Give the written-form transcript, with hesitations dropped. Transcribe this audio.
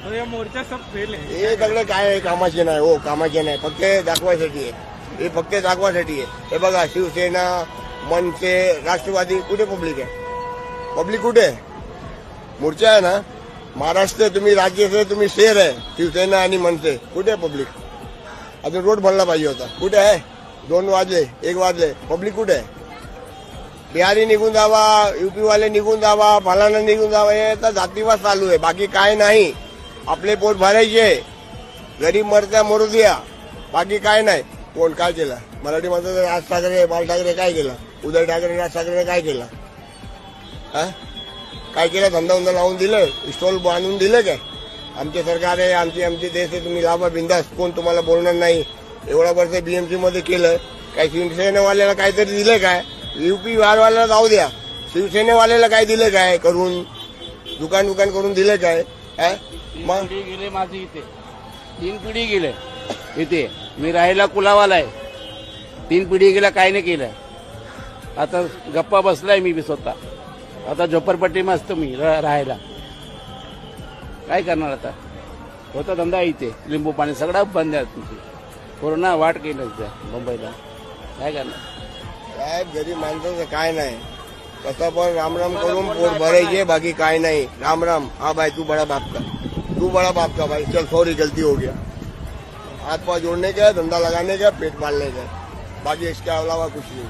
तो ये मोर्चा सब फेल आहे. हे सगळे काय आहे, कामाचे नाही हो, कामाचे नाही, फक्त दाखवायसाठी आहे. हे फक्त दाखवायसाठी आहे. हे बघा, शिवसेना, मनसे, राष्ट्रवादी, कुठे पब्लिक आहे? पब्लिक कुठे आहे? मोर्चा आहे ना, महाराष्ट्र तुम्ही राज्य तुम्ही शहर आहे, शिवसेना आणि मनसे, कुठे आहे पब्लिक? अजून रोड बनला पाहिजे होता, कुठे आहे? 2 वाजले, 1 वाजले, पब्लिक कुठे आहे? बिहारी निघून जावा, युपी वाले निघून जावा, फलाना निघून जावा, हे तर जातीवाद चालू आहे, बाकी काय नाही. आपले पोट भरायचे, गरीब मरता मरू द्या, बाकी काय नाही. कोण काय केलं? मराठी माणसाचं राज ठाकरे, बाल ठाकरे काय केलं? उदय ठाकरे, राज ठाकरे काय केलं? काय केलं? धंदा लावून दिलं, स्टॉल बांधून दिलं काय? आमचे सरकार आहे, आमचे देश आहे, तुम्ही लाभा बिंदास, कोण तुम्हाला बोलणार नाही. एवढा वर्ष बीएमसी मध्ये केलं, काय शिवसेनेवाल्याला काहीतरी दिलं काय? युपी बिहारवाल्याला जाऊ द्या, शिवसेनेवाल्याला काय दिलं काय करून? दुकान करून दिलं काय? मग पिढी गेले माझी इथे, 3 पिढी गेले इथे. मी राहायला कुलावाला आहे, 3 पिढी गेल्या, काय नाही केलं. आता गप्पा बसलाय मी स्वतः. आता झोपडपट्टी असतो मी राहायला. काय करणार आता? होता धंदा इथे, लिंबू पाणी सगळं बंद आहे. तुमची कोरोना वाट केलं इथे मुंबईला. काय करणार? काय गरीब माणसाचं काय नाही, कसं पण राम करून पोट भरायचे, बाकी काय नाही. राम. हाँ भाई, तू बड़ा बाप का भाई, चल सॉरी गलती हो गया. हाथ पाँव जोड़ने का, धंधा लगाने का, पेट पालने का, बाकी इसके अलावा कुछ नहीं.